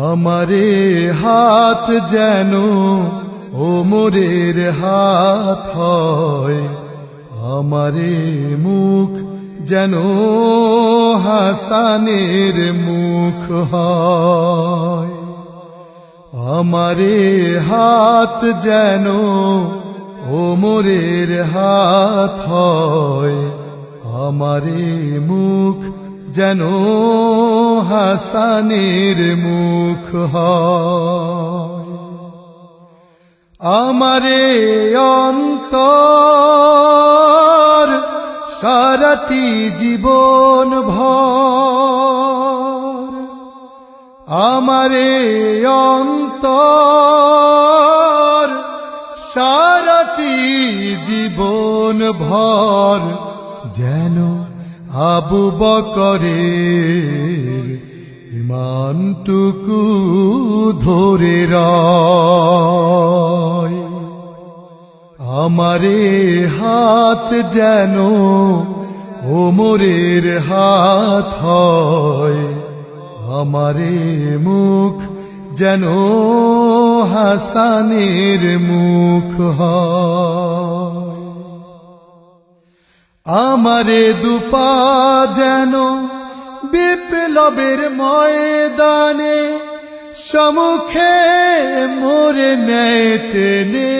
আমারে হাত যেন ওমরের হাত হয়, আমারে মুখ যেন হাসানের মুখ হয়। আমারে হাত যেন ওমরের হাত হয়, আমারে মুখ যেন হাসানের মুখ হয়। আমারে অন্তর সারাটি জীবন ভর, আমারে অন্তর সারাটি জীবন ভর যেন আবু বকরের ইমানটুকু ধরে রয়। আমারে হাত যেন ওমরের হাত হয়, আমারে মুখ যেন হাসানের মুখ হয়। আমারে দুপা যেন বিপ্লবের ময়দানে সম্মুখে মোরে নেয় টেনে।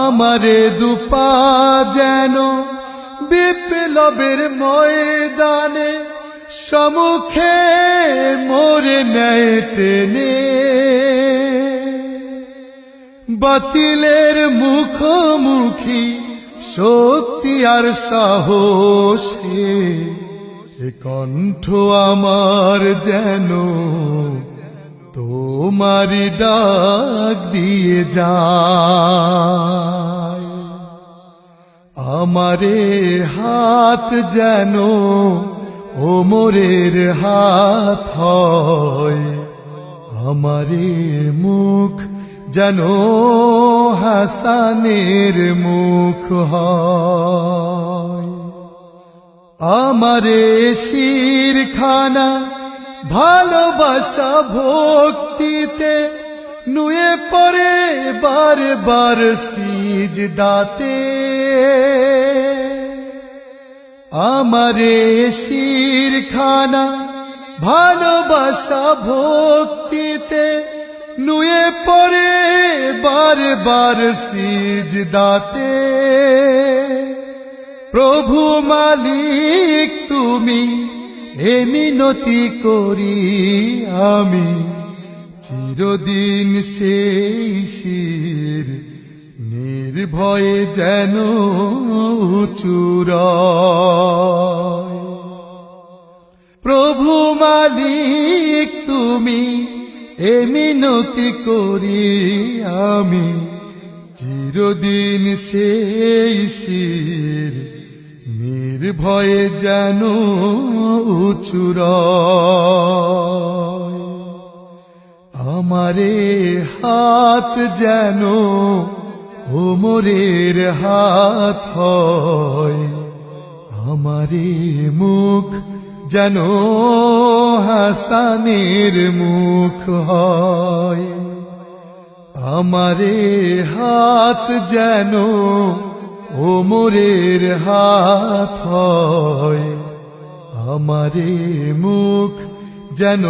আমারে দুপা যেন বিপ্লবের ময়দানে সম্মুখে মোরে নেয় টেনে। বাতিলের মুখোমুখি শক্তি আর সাহসে এ কণ্ঠ আমার যেন তোমারি ডাক দিয়ে যায়। আমারে হাত যেন ওমরের হাত হয়, আমারে মুখ যেন হাসানের মুখ হয়। আমারে শিরখানা ভালোবাসা ভক্তিতে নুয়ে পড়ে বারবার সিজদাতে। আমারে শিরখানা ভালোবাসা ভক্তিতে নুয়ে পড়ে বারবার সিজদাতে। প্রভু মালিক তুমি এ মিনতি করি আমি, চিরদিন সেই শির নির্ভয়ে যেন চূড়ায়। প্রভু মালিক তুমি এ মিনতি করি আমি, চিরদিন সেই শির নির্ভয়ে যেন চূড়ায়। আমারে হাত যেন ওমরের হাত হয়, আমারে মুখ যেন হাসানের মুখ হয়। আমারে হাত যেন ওমরের হাত হয়, আমারে মুখ যেন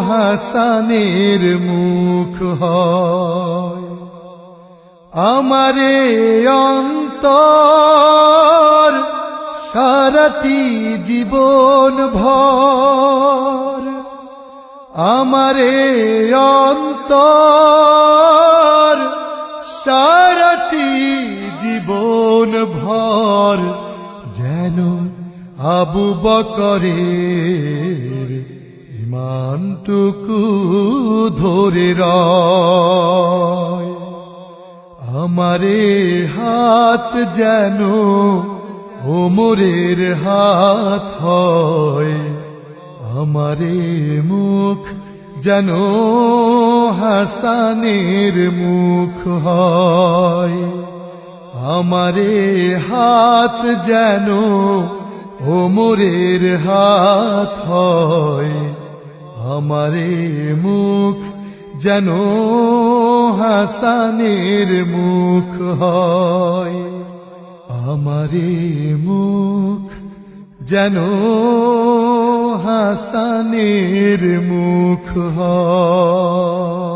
হাসানের মুখ হয়। আমারে অন্তর সারাটি জীবন ভর, আমারে অন্তর সারাটি জীবন ভর যেন আবু বকরের ইমানটুকু ধরে রয়। আমারে হাত যেন ওমরের হাত হয়, আমারে মুখ যেন হাসানের মুখ হয়। আমারে হাত যেন ওমরের হাত হয় আমারে মুখ যেন হাসানের মুখ হয় আমারে মুখ যেন হাসানের মুখ হয়